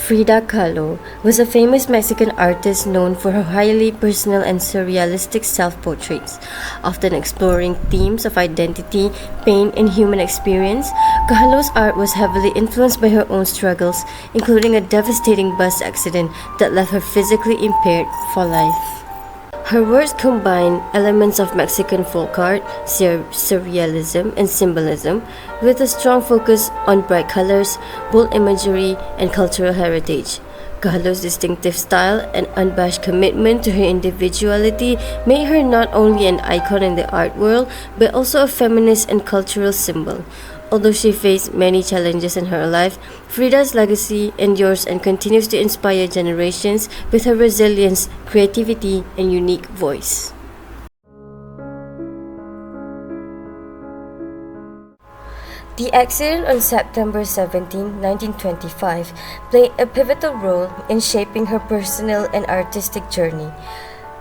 Frida Kahlo was a famous Mexican artist known for her highly personal and surrealistic self-portraits. Often exploring themes of identity, pain, and human experience, Kahlo's art was heavily influenced by her own struggles, including a devastating bus accident that left her physically impaired for life. Her works combine elements of Mexican folk art, surrealism, and symbolism, with a strong focus on bright colors, bold imagery, and cultural heritage. Kahlo's distinctive style and unabashed commitment to her individuality made her not only an icon in the art world, but also a feminist and cultural symbol. Although she faced many challenges in her life, Frida's legacy endures and continues to inspire generations with her resilience, creativity, and unique voice. The accident on September 17, 1925, played a pivotal role in shaping her personal and artistic journey.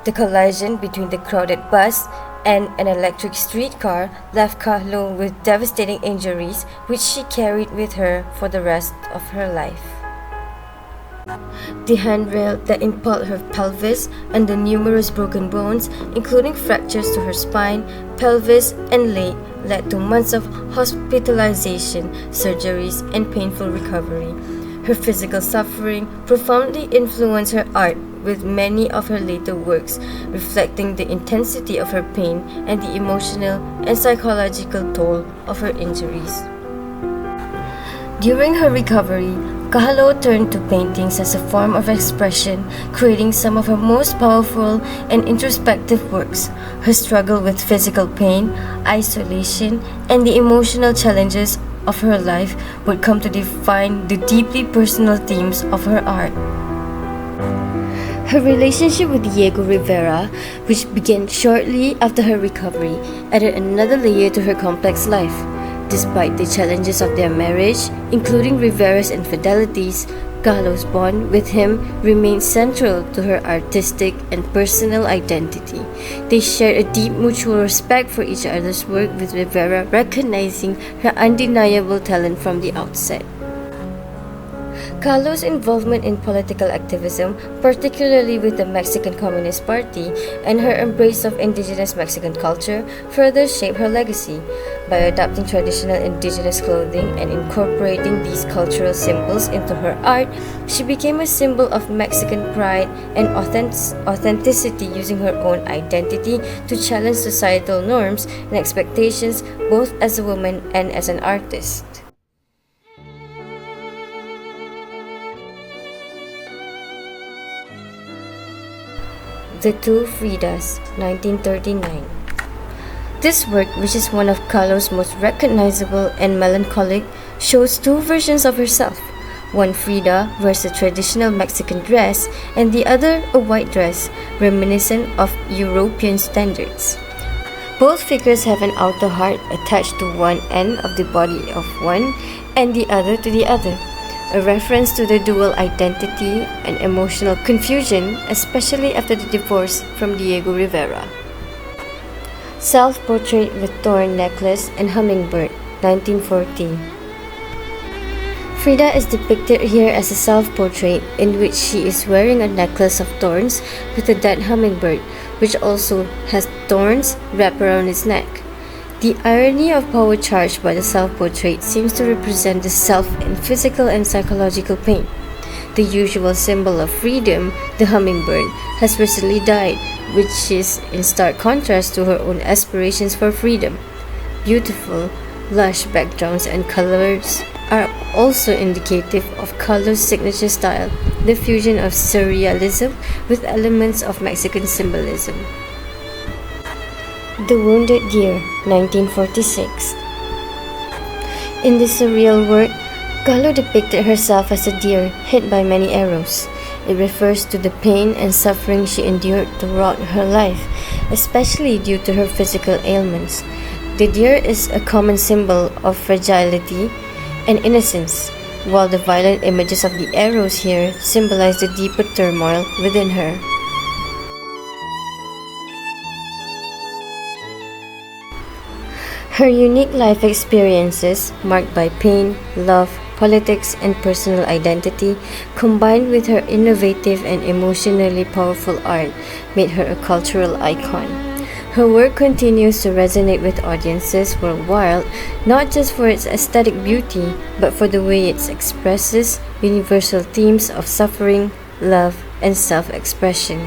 The collision between the crowded bus and an electric streetcar left KAHLO with devastating injuries which she carried with her for the rest of her life. The handrail that impaled her pelvis and the numerous broken bones, including fractures to her spine, pelvis, and leg, led to months of hospitalization, surgeries, and painful recovery. Her physical suffering profoundly influenced her art, with many of her later works reflecting the intensity of her pain and the emotional and psychological toll of her injuries. During her recovery, KAHLO turned to paintings as a form of expression, creating some of her most powerful and introspective works. Her struggle with physical pain, isolation, and the emotional challenges of her life would come to define the deeply personal themes of her art. Her relationship with Diego Rivera, which began shortly after her recovery, added another layer to her complex life. Despite the challenges of their marriage, including Rivera's infidelities, KAHLO's bond with him remained central to her artistic and personal identity. They shared a deep mutual respect for each other's work, with Rivera recognizing her undeniable talent from the outset. KAHLO's involvement in political activism, particularly with the Mexican Communist Party, and her embrace of indigenous Mexican culture further shaped her legacy. By adopting traditional indigenous clothing and incorporating these cultural symbols into her art, she became a symbol of Mexican pride and authenticity, using her own identity to challenge societal norms and expectations, both as a woman and as an artist. The Two Fridas, 1939. This work, which is one of KAHLO's most recognizable and melancholic, shows two versions of herself. One, Frida, wears a traditional Mexican dress, and the other, a white dress, reminiscent of European standards. Both figures have an outer heart attached to one end of the body of one and the other to the other, a reference to the dual identity and emotional confusion, especially after the divorce from Diego Rivera. Self-Portrait with Thorn Necklace and Hummingbird, 1914. Frida is depicted here as a self-portrait in which she is wearing a necklace of thorns with a dead hummingbird, which also has thorns wrapped around its neck. The irony of power charged by the self-portrait seems to represent the self in physical and psychological pain. The usual symbol of freedom, the hummingbird, has recently died, which is in stark contrast to her own aspirations for freedom. Beautiful, lush backgrounds and colors are also indicative of KAHLO's signature style, the fusion of surrealism with elements of Mexican symbolism. The Wounded Deer, 1946. In this surreal work, KAHLO depicted herself as a deer hit by many arrows. It refers to the pain and suffering she endured throughout her life, especially due to her physical ailments. The deer is a common symbol of fragility and innocence, while the violent images of the arrows here symbolize the deeper turmoil within her. Her unique life experiences, marked by pain, love, politics, and personal identity, combined with her innovative and emotionally powerful art, made her a cultural icon. Her work continues to resonate with audiences worldwide, not just for its aesthetic beauty, but for the way it expresses universal themes of suffering, love, and self expression.